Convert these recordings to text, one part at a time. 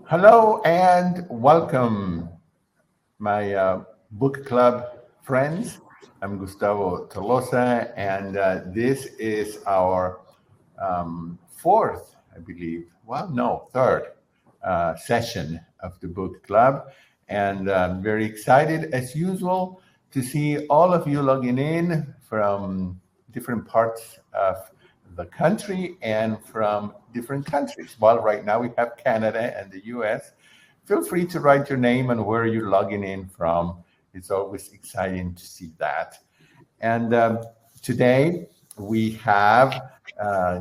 Hello and welcome, my book club friends. I'm Gustavo Tolosa, and this is our fourth, I believe, well, no, third session of the book club. And I'm very excited, as usual, to see all of you logging in from different parts of the country and from different countries. Well, right now we have Canada and the US. Feel free to write your name and where you're logging in from. It's always exciting to see that. And today we have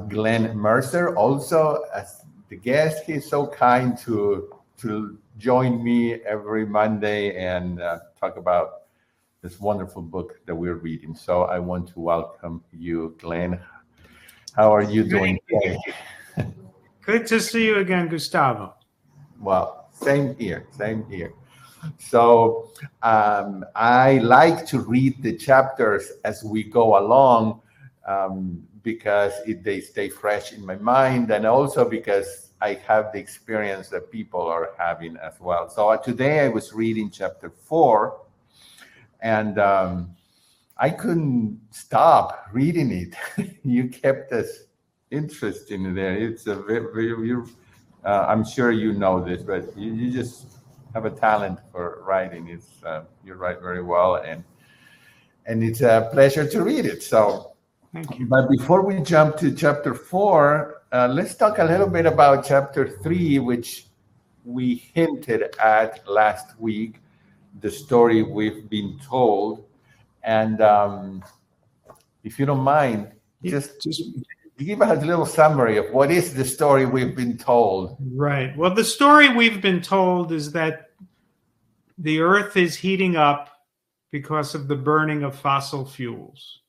Glenn Mercer also as the guest. He's so kind to join me every Monday and talk about this wonderful book that we're reading. So I want to welcome you, Glenn. How are you doing today? Good to see you again, Gustavo. Well, same here, same here. So I like to read the chapters as we go along because they stay fresh in my mind, and also because I have the experience that people are having as well. So today I was reading chapter 4, and I couldn't stop reading it. You kept us interested in there. It's a I'm sure you know this, but you just have a talent for writing. It's you write very well, and it's a pleasure to read it. So, Thank you. but before we jump to chapter 4, let's talk a little bit about chapter 3, which we hinted at last week. The story we've been told, and if you don't mind, just give us a little summary of what is the story we've been told. Right. Well, the story we've been told is that the Earth is heating up because of the burning of fossil fuels,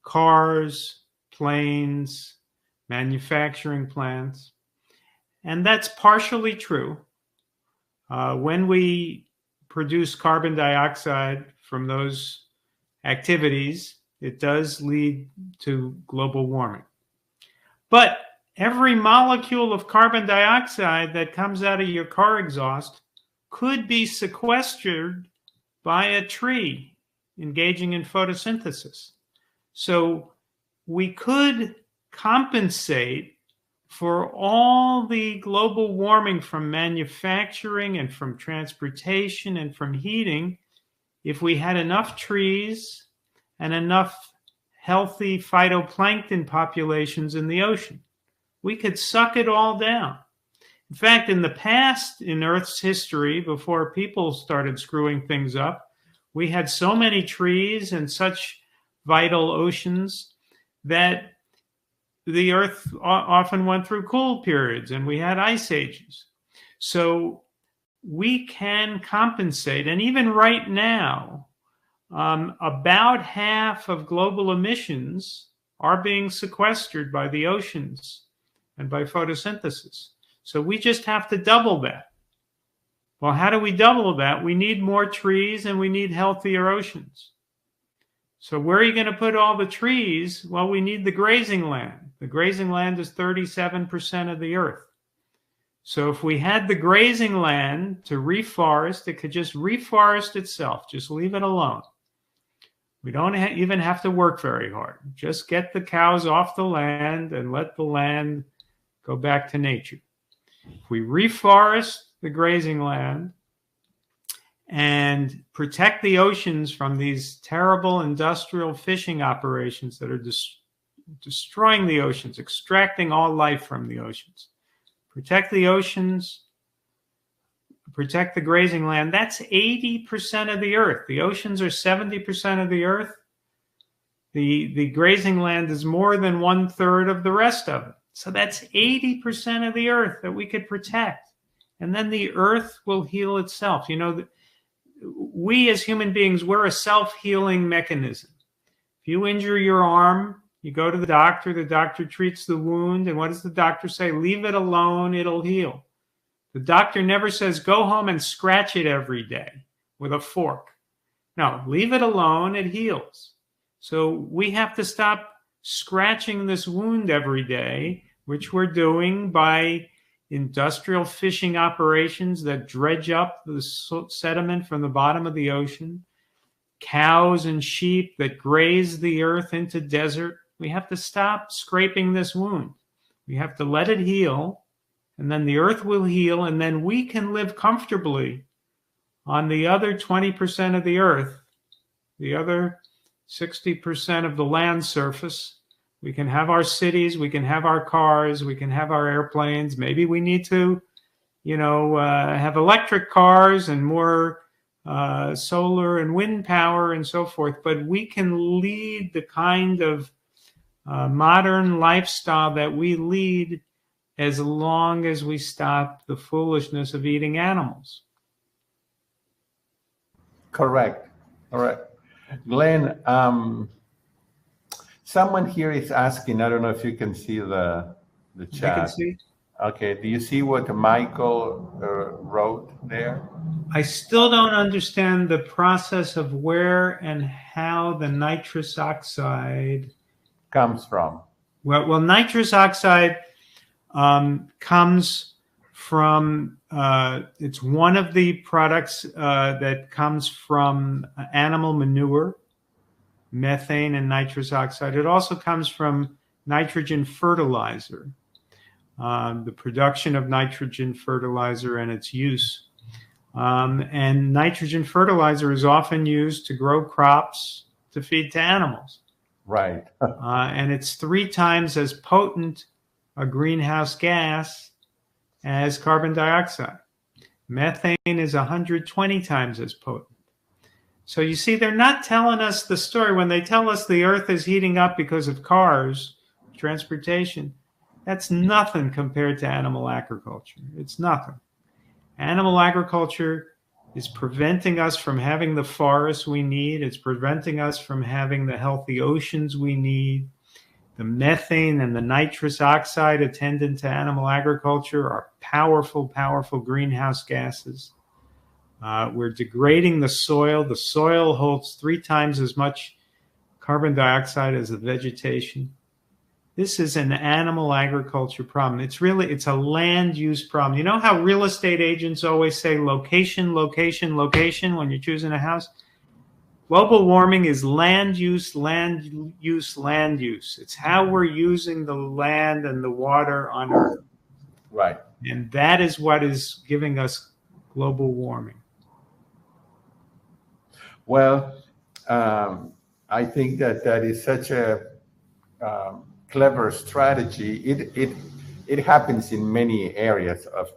cars, planes, manufacturing plants. And that's partially true. When we produce carbon dioxide from those activities, it does lead to global warming. But every molecule of carbon dioxide that comes out of your car exhaust could be sequestered by a tree engaging in photosynthesis. So we could compensate for all the global warming from manufacturing and from transportation and from heating if we had enough trees and enough healthy phytoplankton populations in the ocean. We could suck it all down. In fact, in the past, in Earth's history, before people started screwing things up, we had so many trees and such vital oceans that the Earth often went through cool periods and we had ice ages. So we can compensate. And even right now, about half of global emissions are being sequestered by the oceans and by photosynthesis. So we just have to double that. Well, how do we double that? We need more trees and we need healthier oceans. So where are you going to put all the trees? Well, we need the grazing land. The grazing land is 37% of the Earth. So if we had the grazing land to reforest, it could just reforest itself. Just leave it alone. We don't even have to work very hard. Just get the cows off the land and let the land go back to nature. If we reforest the grazing land and protect the oceans from these terrible industrial fishing operations that are destroying the oceans, extracting all life from the oceans, protect the oceans, protect the grazing land, that's 80% of the Earth. The oceans are 70% of the Earth. The grazing land is more than 1/3 of the rest of it. So that's 80% of the Earth that we could protect. And then the Earth will heal itself. You know, we as human beings, we're a self-healing mechanism. If you injure your arm, you go to the doctor treats the wound, and what does the doctor say? Leave it alone, it'll heal. The doctor never says, go home and scratch it every day with a fork. No, leave it alone, it heals. So we have to stop scratching this wound every day, which we're doing by industrial fishing operations that dredge up the sediment from the bottom of the ocean, cows and sheep that graze the earth into desert. We have to stop scraping this wound. We have to let it heal, and then the earth will heal, and then we can live comfortably on the other 20% of the earth, the other 60% of the land surface. We can have our cities, we can have our cars, we can have our airplanes. Maybe we need to, have electric cars and more solar and wind power and so forth. But we can lead the kind of modern lifestyle that we lead as long as we stop the foolishness of eating animals. Correct. Glenn, someone here is asking, I don't know if you can see the chat. I can see. Okay, do you see what Michael wrote there? I still don't understand the process of where and how the nitrous oxide comes from. Well, nitrous oxide comes from, it's one of the products that comes from animal manure, methane and nitrous oxide. It also comes from nitrogen fertilizer, the production of nitrogen fertilizer and its use. And nitrogen fertilizer is often used to grow crops to feed to animals. Right. And it's 3 times as potent a greenhouse gas as carbon dioxide. Methane is 120 times as potent. So you see, they're not telling us the story. When they tell us the earth is heating up because of cars, transportation, that's nothing compared to animal agriculture. It's nothing. Animal agriculture is preventing us from having the forests we need. It's preventing us from having the healthy oceans we need. The methane and the nitrous oxide attendant to animal agriculture are powerful, powerful greenhouse gases. We're degrading the soil. The soil holds 3 times as much carbon dioxide as the vegetation. This is an animal agriculture problem. It's a land use problem. You know how real estate agents always say location, location, location when you're choosing a house? Global warming is land use, land use, land use. It's how we're using the land and the water on Earth. Right. And that is what is giving us global warming. Well, I think that is such a clever strategy. It happens in many areas of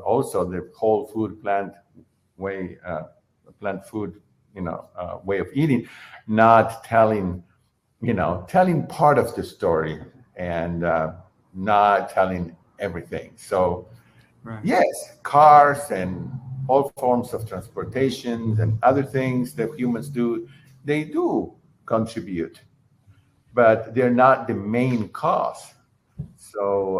also the whole food plant way, plant food, way of eating, not telling part of the story and not telling everything. So right. Yes, cars and all forms of transportation and other things that humans do, they do contribute, but they're not the main cause. So,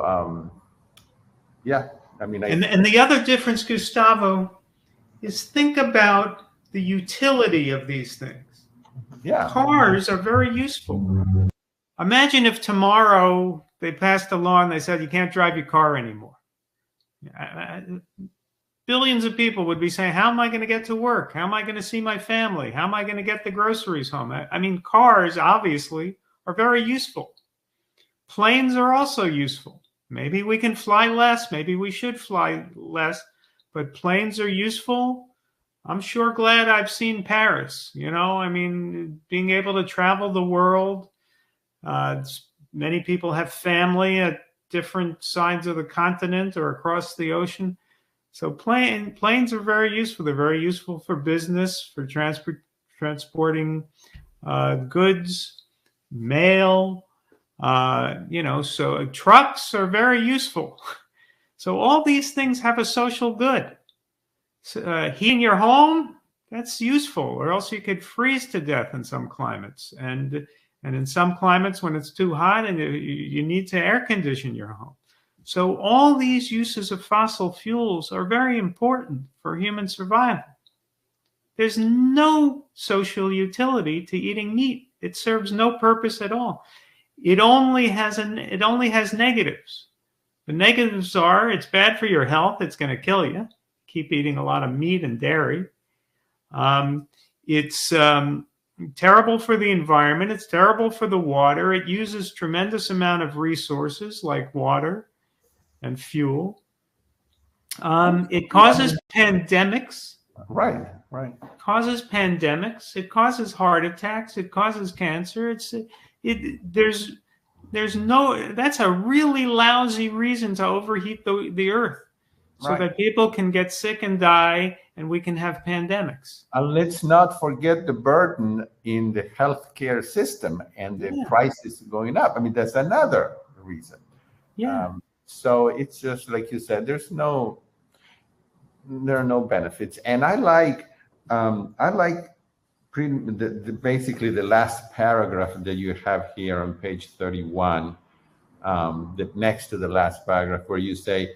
and the other difference, Gustavo, is think about the utility of these things. Yeah. Cars are very useful. Imagine if tomorrow they passed a law and they said you can't drive your car anymore. Billions of people would be saying, how am I going to get to work? How am I going to see my family? How am I going to get the groceries home? Cars obviously are very useful. Planes are also useful. Maybe we can fly less. Maybe we should fly less. But planes are useful. I'm sure glad I've seen Paris. Being able to travel the world. Many people have family at different sides of the continent or across the ocean. So planes are very useful. They're very useful for business, for transporting goods, mail. So trucks are very useful. So all these things have a social good. Heating your home, that's useful, or else you could freeze to death in some climates. And in some climates, when it's too hot, and you need to air condition your home. So all these uses of fossil fuels are very important for human survival. There's no social utility to eating meat. It serves no purpose at all. It only has negatives. The negatives are it's bad for your health. It's going to kill you. Keep eating a lot of meat and dairy. It's terrible for the environment. It's terrible for the water. It uses tremendous amount of resources like water and fuel. It causes pandemics. Right. Causes pandemics. It causes heart attacks. It causes cancer. There's no. That's a really lousy reason to overheat the earth, so that people can get sick and die, and we can have pandemics. And let's not forget the burden in the healthcare system and the prices going up. I mean, that's another reason. Yeah. So it's just like you said, there are no benefits. And I like basically the last paragraph that you have here on page 31, the next to the last paragraph, where you say,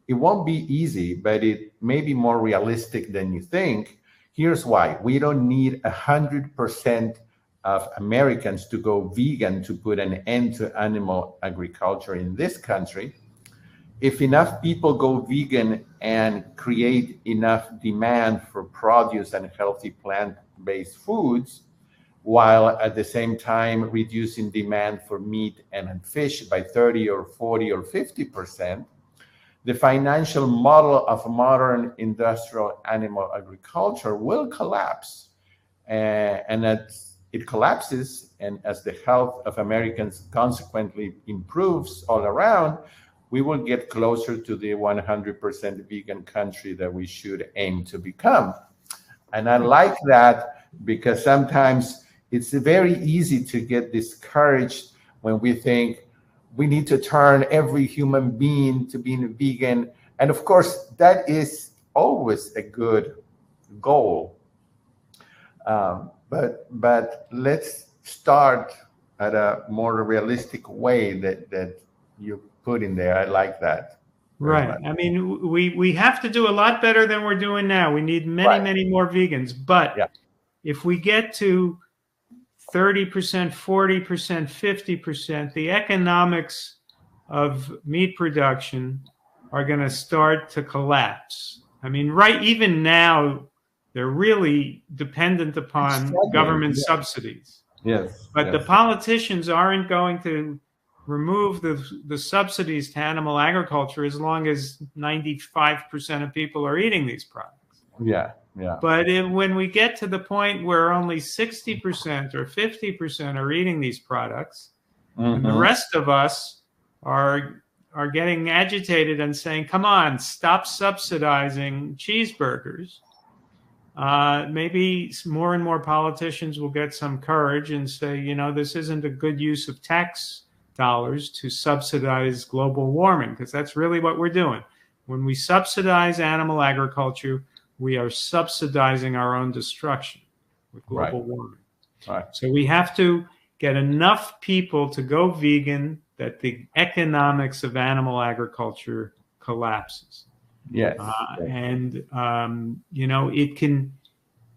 it won't be easy, but it may be more realistic than you think. Here's why. We don't need 100% of Americans to go vegan to put an end to animal agriculture in this country. If enough people go vegan and create enough demand for produce and healthy plant-based foods, while at the same time reducing demand for meat and fish by 30 or 40 or 50%, the financial model of modern industrial animal agriculture will collapse. And as it collapses, and as the health of Americans consequently improves all around, we will get closer to the 100% vegan country that we should aim to become. And I like that, because sometimes it's very easy to get discouraged when we think we need to turn every human being to being vegan. And of course, that is always a good goal. But let's start at a more realistic way that you put in there. I like that. Right. I mean, we have to do a lot better than we're doing now. We need many more vegans. But if we get to 30%, 40%, 50%, the economics of meat production are going to start to collapse. I mean, even now, they're really dependent upon government subsidies. Yes. But the politicians aren't going to remove the subsidies to animal agriculture as long as 95% of people are eating these products. Yeah. But when we get to the point where only 60% or 50% are eating these products, and the rest of us are getting agitated and saying, come on, stop subsidizing cheeseburgers, maybe more and more politicians will get some courage and say, this isn't a good use of tax dollars to subsidize global warming, because that's really what we're doing. When we subsidize animal agriculture, we are subsidizing our own destruction with global warming. Right. So we have to get enough people to go vegan that the economics of animal agriculture collapses. Yes.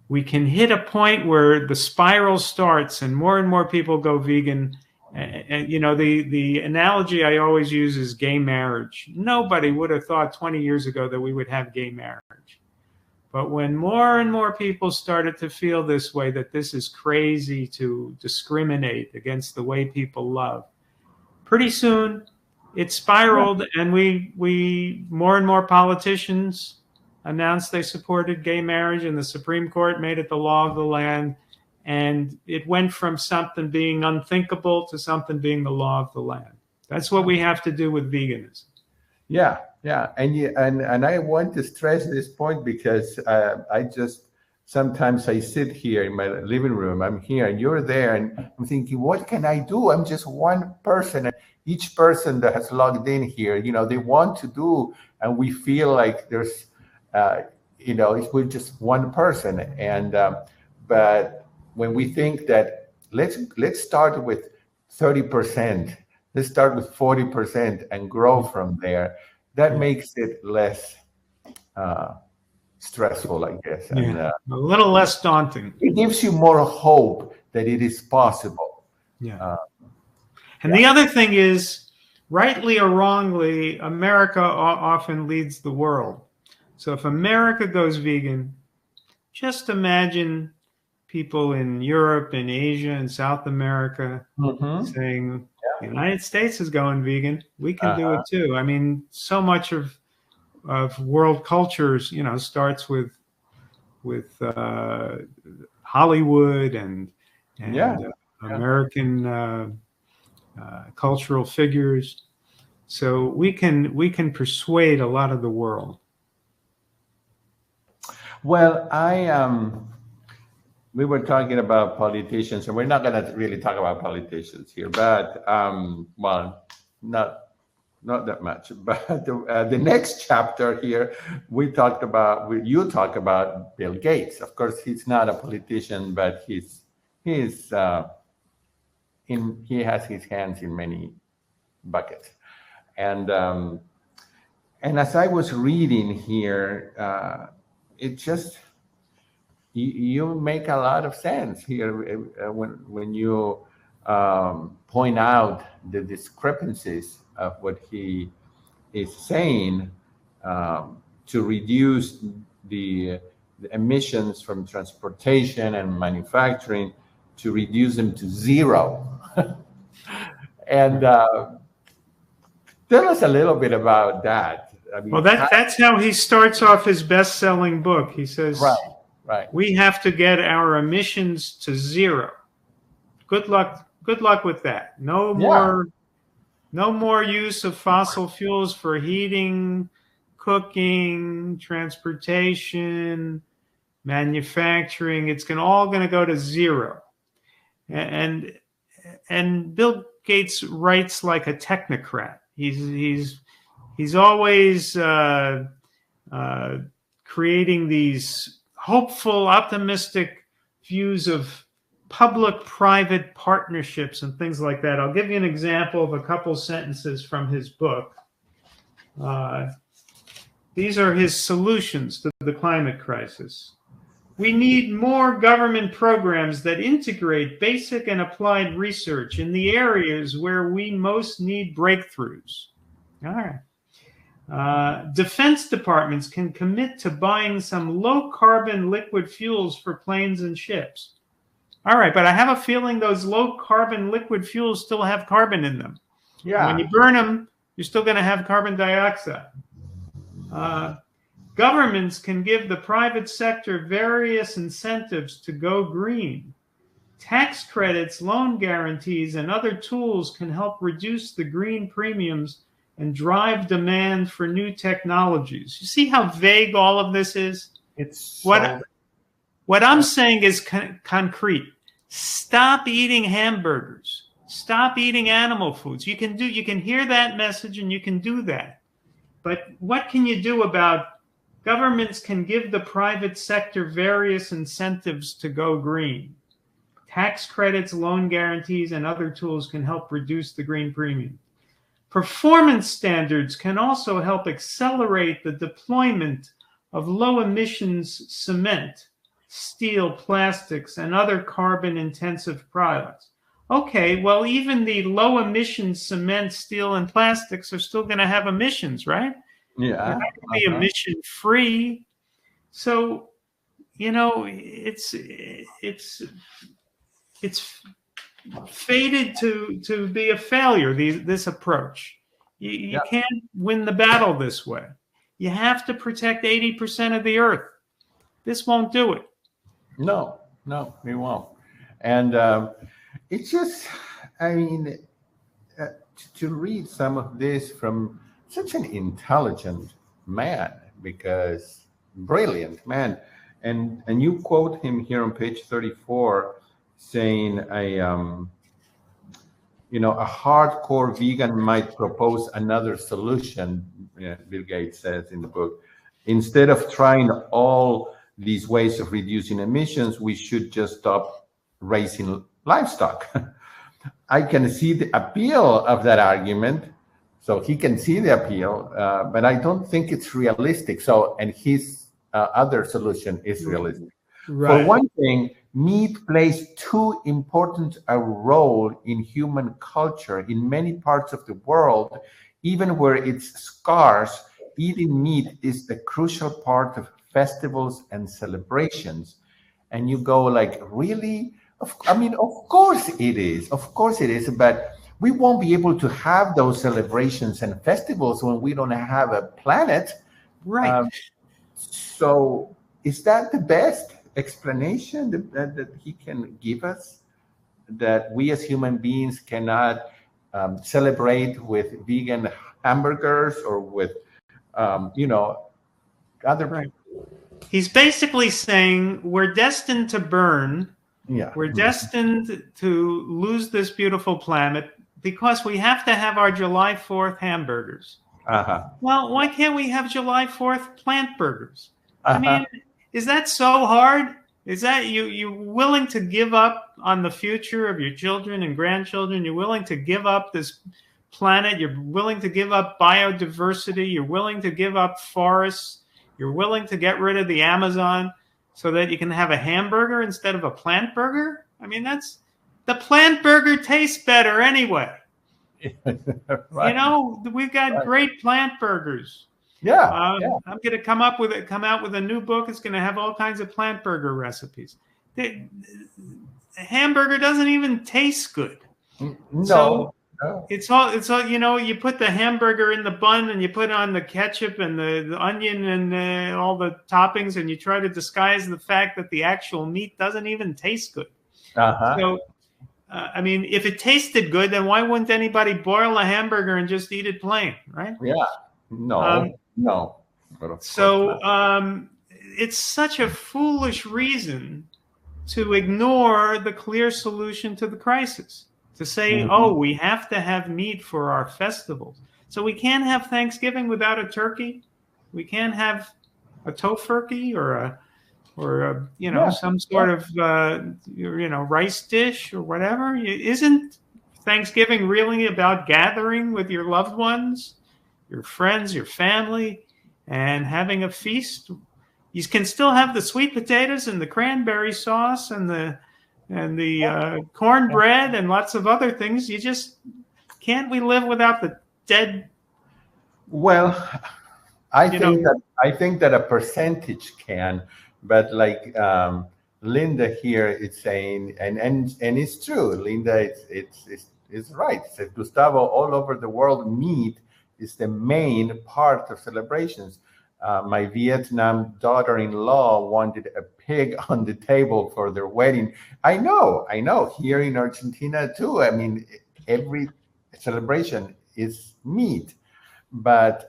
We can hit a point where the spiral starts and more people go vegan. And the analogy I always use is gay marriage. Nobody would have thought 20 years ago that we would have gay marriage. But when more and more people started to feel this way, that this is crazy to discriminate against the way people love, pretty soon it spiraled, and we more and more politicians announced they supported gay marriage, and the Supreme Court made it the law of the land. And it went from something being unthinkable to something being the law of the land. That's what we have to do with veganism. Yeah. And I want to stress this point, because sometimes I sit here in my living room, I'm here and you're there, and I'm thinking, what can I do? I'm just one person. And each person that has logged in here, they want to do, and we feel like there's, we're just one person. And, but when we think that let's start with 30%, let's start with 40% and grow from there, that makes it less stressful, I guess. And, a little less daunting. It gives you more hope that it is possible. And the other thing is, rightly or wrongly, America often leads the world. So if America goes vegan, just imagine people in Europe and Asia and South America saying, the United States is going vegan. We can do it too. I mean, so much of world cultures, starts with Hollywood and American cultural figures. So we can persuade a lot of the world. Well, we were talking about politicians, and we're not going to really talk about politicians here, but well, not that much. But the next chapter here, you talk about Bill Gates. Of course, he's not a politician, but he has his hands in many buckets, and as I was reading here, it just you make a lot of sense here when you point out the discrepancies of what he is saying to reduce the emissions from transportation and manufacturing, to reduce them to zero. And tell us a little bit about that. I mean, well, that's how he starts off his best-selling book. He says, right. We have to get our emissions to zero. Good luck with that. No more use of fossil fuels for heating, cooking, transportation, manufacturing. It's all going to go to zero. And Bill Gates writes like a technocrat. He's always creating these hopeful, optimistic views of public-private partnerships and things like that. I'll give you an example of a couple sentences from his book. These are his solutions to the climate crisis. We need more government programs that integrate basic and applied research in the areas where we most need breakthroughs. All right. Defense departments can commit to buying some low-carbon liquid fuels for planes and ships. All right, but I have a feeling those low-carbon liquid fuels still have carbon in them. Yeah. When you burn them, you're still going to have carbon dioxide. Governments can give the private sector various incentives to go green. Tax credits, loan guarantees, and other tools can help reduce the green premiums and drive demand for new technologies. You see how vague all of this is? It's what I'm saying is concrete. Stop eating hamburgers. Stop eating animal foods. You can hear that message and you can do that. But what can you do about governments can give the private sector various incentives to go green? Tax credits, loan guarantees, and other tools can help reduce the green premium. Performance standards can also help accelerate the deployment of low emissions cement, steel, plastics, and other carbon intensive products. Okay, well, even the low emissions cement, steel, and plastics are still going to have emissions, right? Yeah. They're not going to be emission free. So, it's fated to be a failure, this approach. You can't win the battle this way. You have to protect 80% of the earth. This won't do it. No, it won't. And it's just, to read some of this from such an intelligent man, because brilliant man. And you quote him here on page 34, saying a hardcore vegan might propose another solution. Bill Gates says in the book, instead of trying all these ways of reducing emissions, we should just stop raising livestock. I can see the appeal of that argument. So he can see the appeal, but I don't think it's realistic. And his other solution is realistic. Right. For one thing, meat plays too important a role in human culture in many parts of the world, even where it's scarce. Eating meat is a crucial part of festivals and celebrations. And you go like, really? I mean, of course it is. Of course it is. But we won't be able to have those celebrations and festivals when we don't have a planet. Right. So is that the best explanation that he can give us? That we as human beings cannot celebrate with vegan hamburgers or with, other. Right. He's basically saying we're destined to burn. Yeah. We're destined to lose this beautiful planet because we have to have our July 4th hamburgers. Well, why can't we have July 4th plant burgers? I mean, is that so hard? Is that you willing to give up on the future of your children and grandchildren? You're willing to give up this planet. You're willing to give up biodiversity. You're willing to give up forests. You're willing to get rid of the Amazon so that you can have a hamburger instead of a plant burger? I mean, the plant burger tastes better anyway. Right. You know, we've got great plant burgers. Yeah, I'm going to come out with a new book. It's going to have all kinds of plant burger recipes. The hamburger doesn't even taste good. No. So it's all, you put the hamburger in the bun and you put on the ketchup and the onion and all the toppings, and you try to disguise the fact that the actual meat doesn't even taste good. So, I mean, if it tasted good, then why wouldn't anybody boil a hamburger and just eat it plain, right? Yeah. No. So it's such a foolish reason to ignore the clear solution to the crisis. To say, we have to have meat for our festivals. So we can't have Thanksgiving without a turkey. We can't have a tofurkey or some sort of rice dish or whatever. Isn't Thanksgiving really about gathering with your loved ones, your friends, your family, and having a feast? You can still have the sweet potatoes and the cranberry sauce and the cornbread and lots of other things. You just can't. We live without the dead. Well, I think that a percentage can, but like Linda here is saying, and it's true. Linda, it's right. It says, Gustavo, all over the world, meat is the main part of celebrations. My Vietnam daughter-in-law wanted a pig on the table for their wedding. I know. Here in Argentina too. I mean, every celebration is meat. But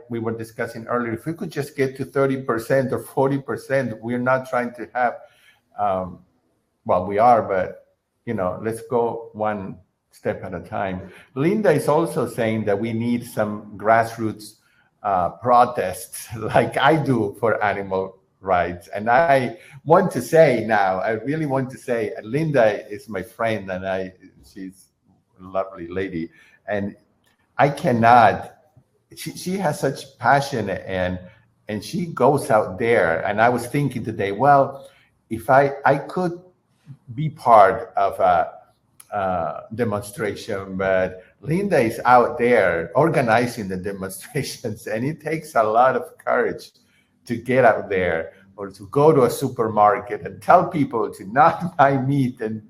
we were discussing earlier, if we could just get to 30% or 40%, we're not trying to have. We are, but let's go one step at a time. Linda is also saying that we need some grassroots protests like I do for animal rights. And I want to say now, I really want to say, Linda is my friend and she's a lovely lady. And I cannot, she has such passion and she goes out there. And I was thinking today, well, if I could be part of a demonstration, but Linda is out there organizing the demonstrations, and it takes a lot of courage to get out there or to go to a supermarket and tell people to not buy meat. And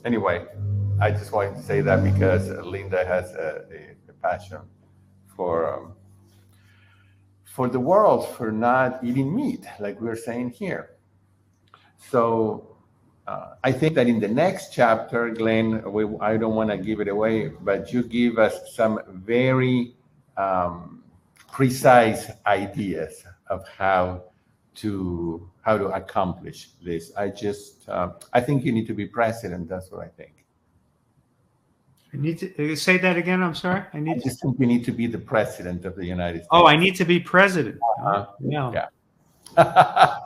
anyway, I just wanted to say that because Linda has a passion for the world, for not eating meat, like we're saying here. So I think that in the next chapter, Glenn, I don't want to give it away, but you give us some very precise ideas of how to accomplish this. I think you need to be president. That's what I think. I need to say that again. I'm sorry. I just think you need to be the president of the United States. Oh, I need to be president. Yeah. All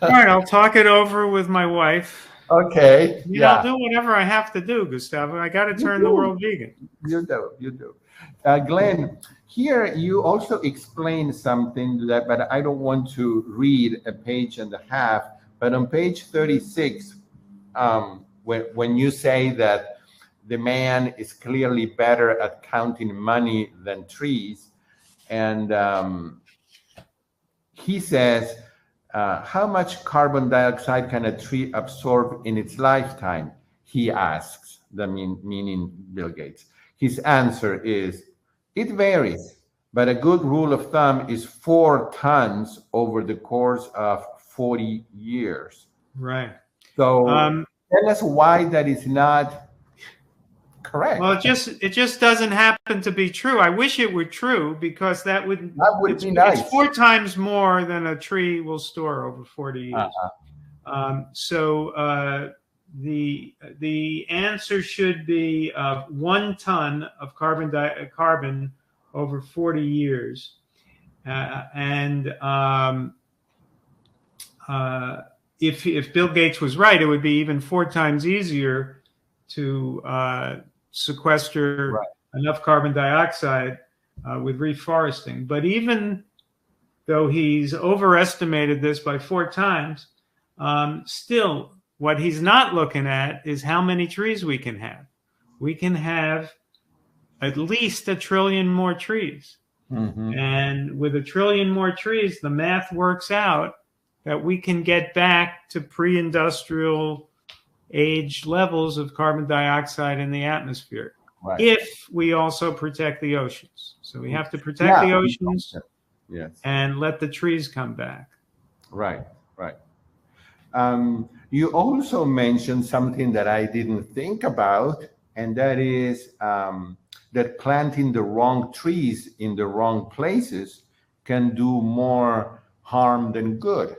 right, I'll talk it over with my wife. Okay. I'll do whatever I have to do, Gustavo. I got to turn the world vegan. You do. Glenn, Here, you also explain something that, but I don't want to read a page and a half. But on page 36, when you say that the man is clearly better at counting money than trees, and he says, how much carbon dioxide can a tree absorb in its lifetime? He asks, meaning Bill Gates. His answer is, it varies, but a good rule of thumb is 4 tons over the course of 40 years. Right. So tell us why that is not correct. Well, it just doesn't happen to be true. I wish it were true, because that would be nice. It's 4 times more than a tree will store over 40 years. So the answer should be 1 ton of carbon over 40 years, if Bill Gates was right, it would be even 4 times easier to sequester enough carbon dioxide with reforesting. But even though he's overestimated this by 4 times, still, what he's not looking at is how many trees we can have. We can have at least 1 trillion more trees. Mm-hmm. And with 1 trillion more trees, the math works out that we can get back to pre-industrial age levels of carbon dioxide in the atmosphere, if we also protect the oceans. So we have to protect the oceans, and let the trees come back. Right. You also mentioned something that I didn't think about, and that is that planting the wrong trees in the wrong places can do more harm than good.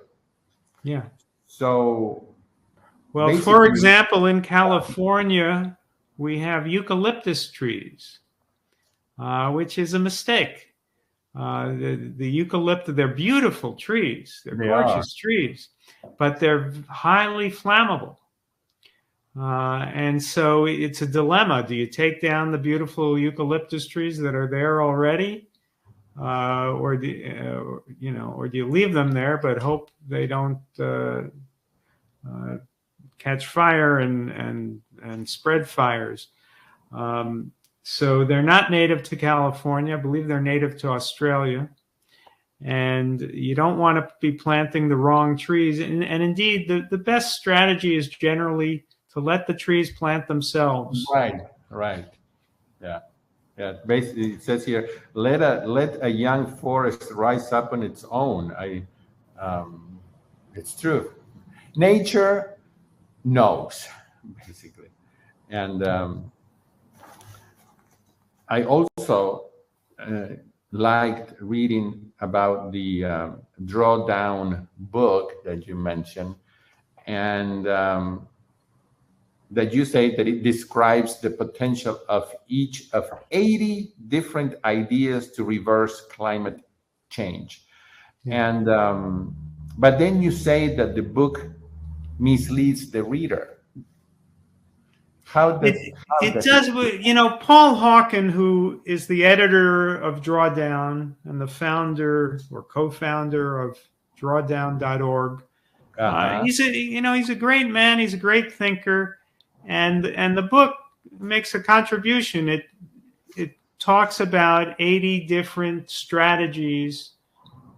Yeah. So, well, for example, in California, we have eucalyptus trees, which is a mistake. The eucalyptus, they're beautiful trees. They're gorgeous trees, but they're highly flammable. And so it's a dilemma. Do you take down the beautiful eucalyptus trees that are there already? Or do you leave them there but hope they don't catch fire and spread fires? So they're not native to California. I believe they're native to Australia. And you don't want to be planting the wrong trees. And indeed, the best strategy is generally to let the trees plant themselves. Right. Yeah. Basically, it says here, let a young forest rise up on its own. It's true. Nature knows, basically. And I also liked reading about the Drawdown book that you mentioned, and that you say that it describes the potential of each of 80 different ideas to reverse climate change. And but then you say that the book misleads the reader. It does. Paul Hawken, who is the editor of Drawdown and the founder or co-founder of Drawdown.org, he's a great man. He's a great thinker, and the book makes a contribution. It talks about 80 different strategies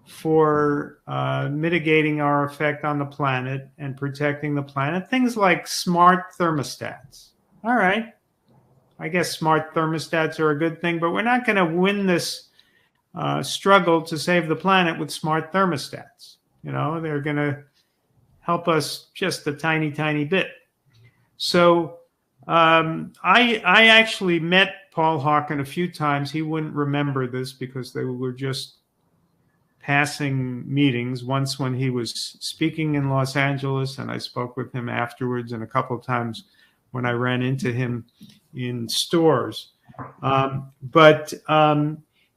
for mitigating our effect on the planet and protecting the planet. Things like smart thermostats. All right, I guess smart thermostats are a good thing, but we're not going to win this struggle to save the planet with smart thermostats. They're going to help us just a tiny, tiny bit. So I actually met Paul Hawken a few times. He wouldn't remember this because they were just passing meetings. Once when he was speaking in Los Angeles, and I spoke with him afterwards, and a couple of times when I ran into him in stores. But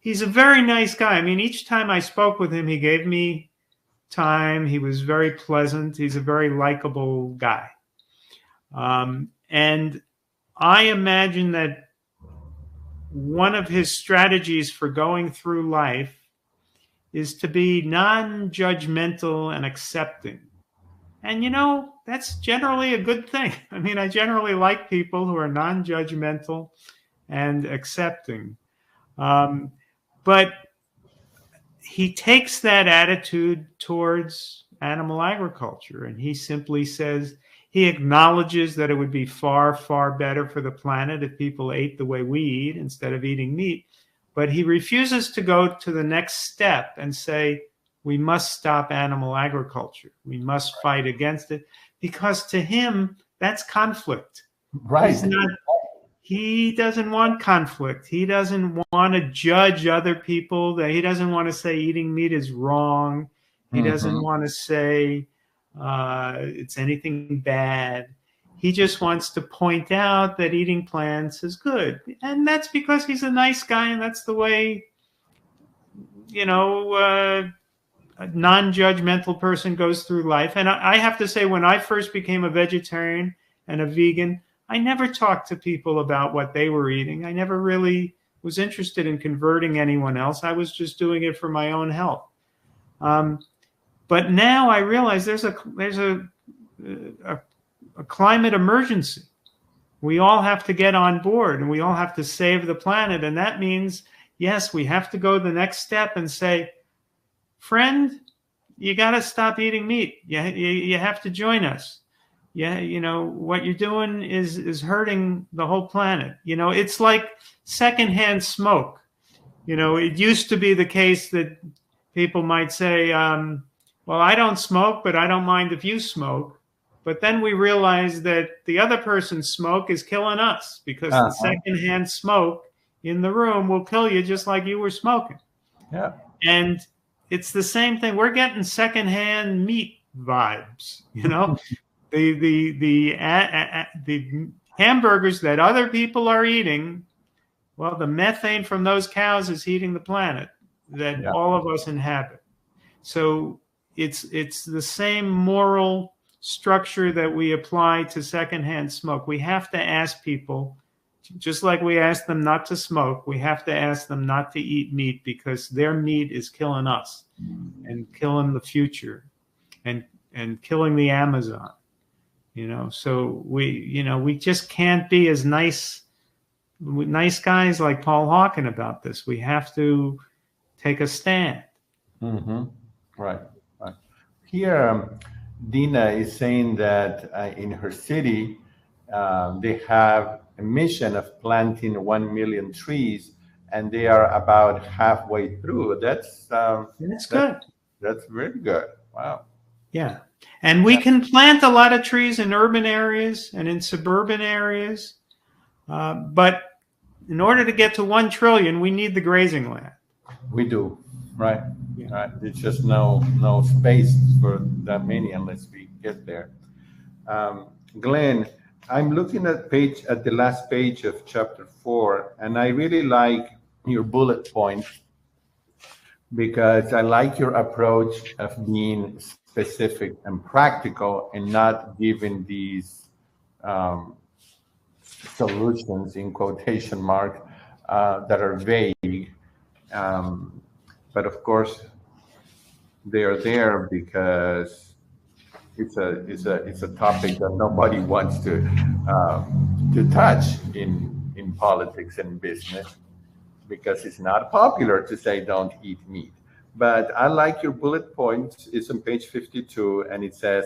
he's a very nice guy. I mean, each time I spoke with him, he gave me time. He was very pleasant. He's a very likable guy. And I imagine that one of his strategies for going through life is to be non-judgmental and accepting. And, that's generally a good thing. I mean, I generally like people who are non-judgmental and accepting. But he takes that attitude towards animal agriculture, and he simply says, he acknowledges that it would be far, far better for the planet if people ate the way we eat instead of eating meat. But he refuses to go to the next step and say, we must stop animal agriculture. We must fight against it, because to him, that's conflict. Right. He doesn't want conflict. He doesn't want to judge other people. He doesn't want to say eating meat is wrong. He doesn't want to say it's anything bad. He just wants to point out that eating plants is good. And that's because he's a nice guy, and that's the way, a non-judgmental person goes through life. And I have to say, when I first became a vegetarian and a vegan, I never talked to people about what they were eating. I never really was interested in converting anyone else. I was just doing it for my own health. But now I realize there's a climate emergency. We all have to get on board, and we all have to save the planet. And that means, yes, we have to go the next step and say, friend, you got to stop eating meat. You have to join us. What you're doing is hurting the whole planet. It's like secondhand smoke. It used to be the case that people might say, well, I don't smoke, but I don't mind if you smoke. But then we realize that the other person's smoke is killing us, because the secondhand smoke in the room will kill you just like you were smoking. Yeah. And it's the same thing. We're getting secondhand meat vibes, The hamburgers that other people are eating, well, the methane from those cows is heating the planet that all of us inhabit. So it's the same moral structure that we apply to secondhand smoke. We have to ask people, just like we ask them not to smoke, we have to ask them not to eat meat, because their meat is killing us and killing the future and killing the Amazon. So we just can't be as nice guys like Paul Hawken about this. We have to take a stand. Right. Here, Dina is saying that in her city, they have a mission of planting 1 million trees, and they are about halfway through. That's good. That's very good. Wow. Yeah. And we can plant a lot of trees in urban areas and in suburban areas. But in order to get to 1 trillion, we need the grazing land. We do. Right. Yeah. Right. There's just no space for that many unless we get there. Glenn, I'm looking at the last page of chapter 4, and I really like your bullet points, because I like your approach of being specific and practical and not giving these solutions in quotation mark that are vague. But of course, they are there because it's a topic that nobody wants to touch in politics and business, because it's not popular to say don't eat meat. But I like your bullet points. It's on page 52, and it says,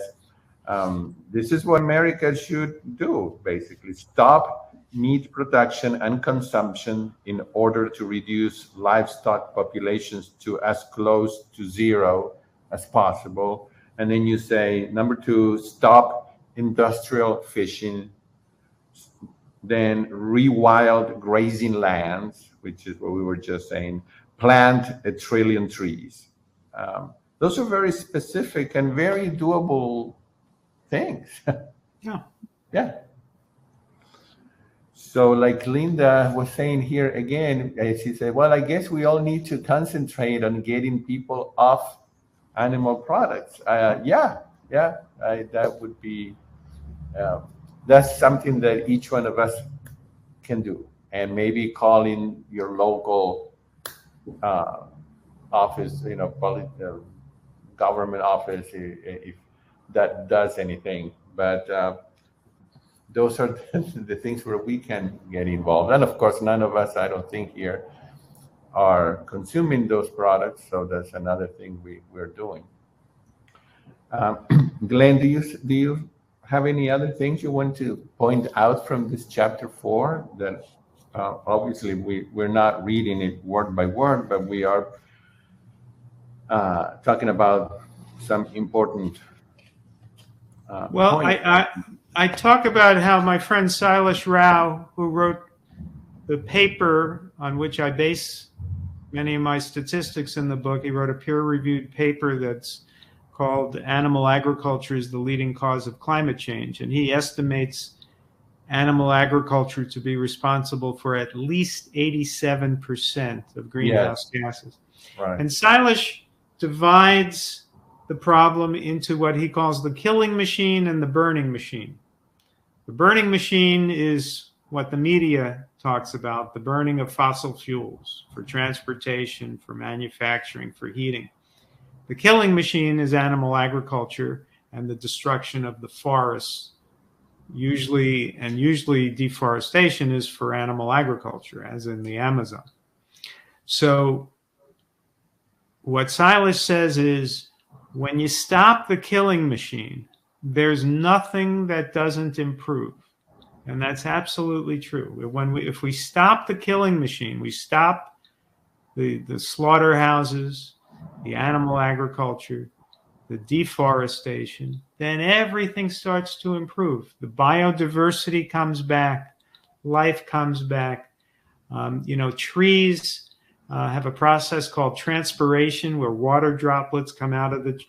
this is what America should do, basically. Stop meat production and consumption in order to reduce livestock populations to as close to zero as possible. And then you say, number 2, stop industrial fishing, then rewild grazing lands, which is what we were just saying, plant 1 trillion trees. Those are very specific and very doable things. Yeah. So like Linda was saying here again, she said, well, I guess we all need to concentrate on getting people off animal products. That would be, that's something that each one of us can do. and maybe calling your local office, government office, if that does anything. But those are the things where we can get involved. And of course, none of us, I don't think here, are consuming those products. So that's another thing we're doing. Glenn, do you have any other things you want to point out from this chapter 4? That obviously we're not reading it word by word, but we are talking about some important Well, points. I talk about how my friend Silas Rao, who wrote the paper on which I base many of my statistics in the book, he wrote a peer-reviewed paper that's called Animal Agriculture is the Leading Cause of Climate Change. And he estimates animal agriculture to be responsible for at least 87% of greenhouse gases. Right. And Silas divides the problem into what he calls the killing machine and the burning machine. The burning machine is what the media talks about, the burning of fossil fuels for transportation, for manufacturing, for heating. The killing machine is animal agriculture and the destruction of the forests. Usually deforestation is for animal agriculture, as in the Amazon. So what Silas says is, when you stop the killing machine, there's nothing that doesn't improve. And that's absolutely true. If we stop the killing machine, we stop the slaughterhouses, the animal agriculture, the deforestation, then everything starts to improve. The biodiversity comes back, life comes back. Trees have a process called transpiration, where water droplets come out of the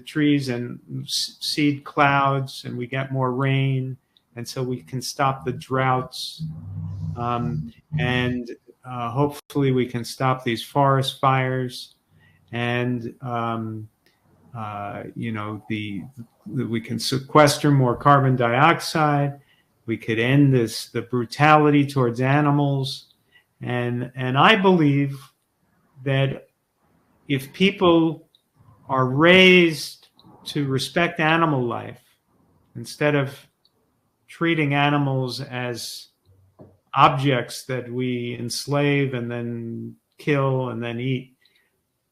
trees and seed clouds, and we get more rain, and so we can stop the droughts, and hopefully we can stop these forest fires, and we can sequester more carbon dioxide. We could end the brutality towards animals. And I believe that if people are raised to respect animal life, instead of treating animals as objects that we enslave and then kill and then eat.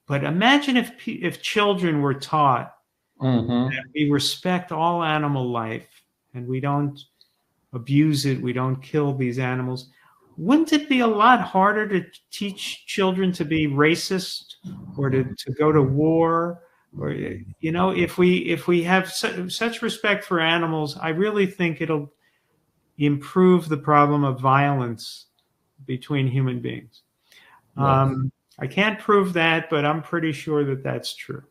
But imagine if children were taught that we respect all animal life and we don't abuse it, we don't kill these animals. Wouldn't it be a lot harder to teach children to be racist or to go to war? Or, if we have such respect for animals, I really think it'll improve the problem of violence between human beings. Yes. I can't prove that, but I'm pretty sure that that's true.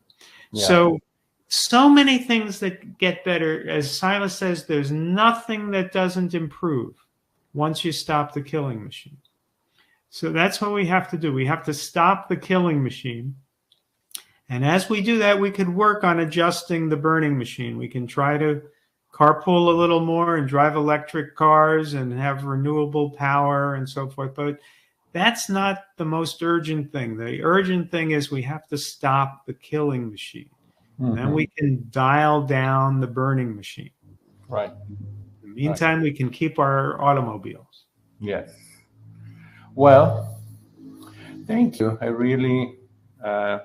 Yeah. So many things that get better. As Silas says, there's nothing that doesn't improve once you stop the killing machine. So that's what we have to do. We have to stop the killing machine. And as we do that, we could work on adjusting the burning machine. We can try to carpool a little more and drive electric cars and have renewable power and so forth. But that's not the most urgent thing. The urgent thing is we have to stop the killing machine. And then we can dial down the burning machine. Right. In the meantime, we can keep our automobiles. Yes. Well, thank you. I really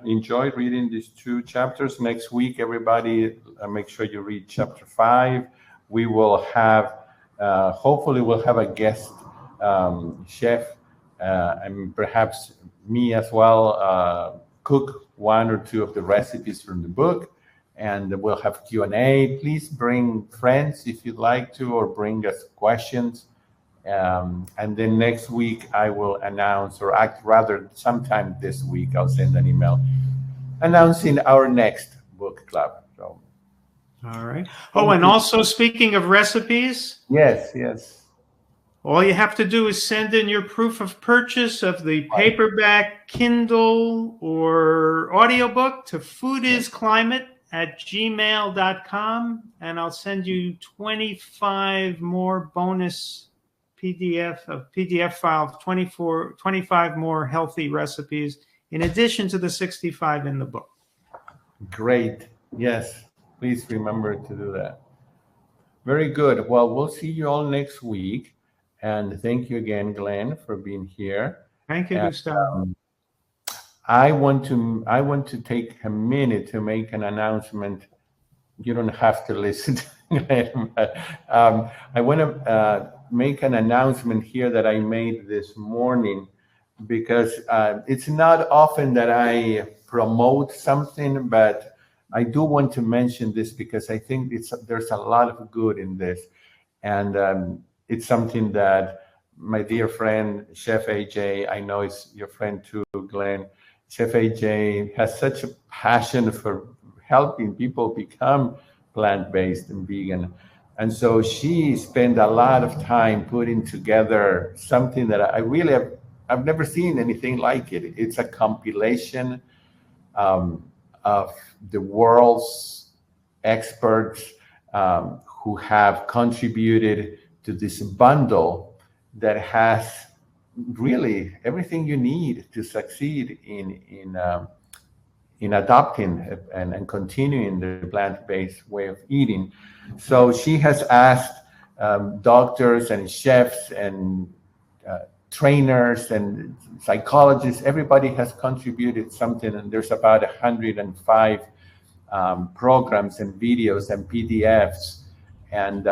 enjoyed reading these 2 chapters. Next week, everybody, make sure you read chapter 5. We will have, hopefully we'll have a guest chef, and perhaps me as well, cook 1 or 2 of the recipes from the book, and we'll have Q&A. Please bring friends if you'd like to, or bring us questions. And then next week I will announce, or rather sometime this week, I'll send an email announcing our next book club. So, all right. Oh, and also speaking of recipes. Yes. All you have to do is send in your proof of purchase of the paperback, Kindle, or audiobook to foodisclimate@gmail.com, and I'll send you 25 more bonus PDF file of 25 more healthy recipes, in addition to the 65 in the book. Great. Yes, please remember to do that. Very good. Well, we'll see you all next week. And thank you again, Glenn, for being here. Thank you, Gustavo. I want to take a minute to make an announcement. You don't have to listen to Glenn, but I want to make an announcement here that I made this morning, because it's not often that I promote something, but I do want to mention this because I think there's a lot of good in this. And it's something that my dear friend, Chef AJ, I know is your friend too, Glenn. Chef AJ has such a passion for helping people become plant-based and vegan. And so she spent a lot of time putting together something that I've never seen anything like it. It's a compilation of the world's experts who have contributed to this bundle that has really everything you need to succeed in adopting and continuing the plant-based way of eating. So she has asked doctors and chefs and trainers and psychologists. Everybody has contributed something, and there's about 105 programs and videos and PDFs. And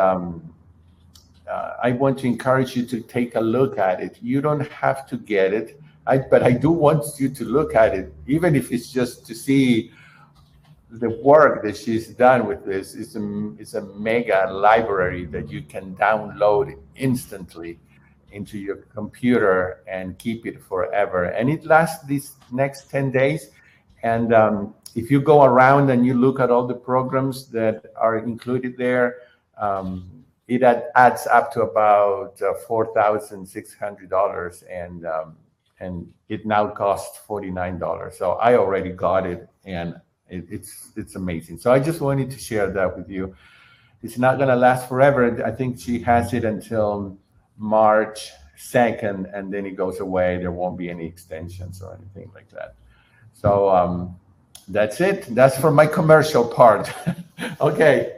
I want to encourage you to take a look at it. You don't have to get it, but I do want you to look at it, even if it's just to see the work that she's done with this. It's a mega library that you can download instantly into your computer and keep it forever. And it lasts these next 10 days. And if you go around and you look at all the programs that are included there, it adds up to about $4,600, and it now costs $49. So I already got it, and it's amazing. So I just wanted to share that with you. It's not going to last forever. I think she has it until March 2nd, and then it goes away. There won't be any extensions or anything like that. So that's it. That's for my commercial part. Okay.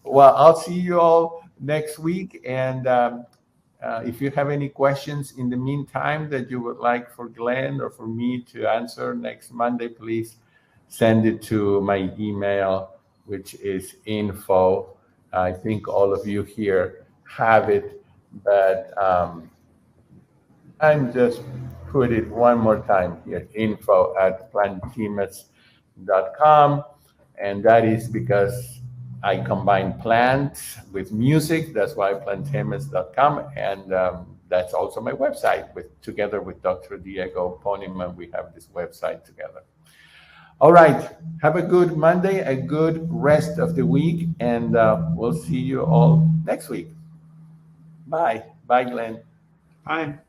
Well, I'll see you all next week. And if you have any questions in the meantime that you would like for Glenn or for me to answer next Monday, please send it to my email, which is info. I think all of you here have it, but I'm just put it one more time here, info@plantemas.com. And that is because I combine plants with music. That's why plantemas.com. And that's also my website. Together with Dr. Diego Ponyman, we have this website together. All right. Have a good Monday, a good rest of the week, and we'll see you all next week. Bye. Bye, Glenn. Bye.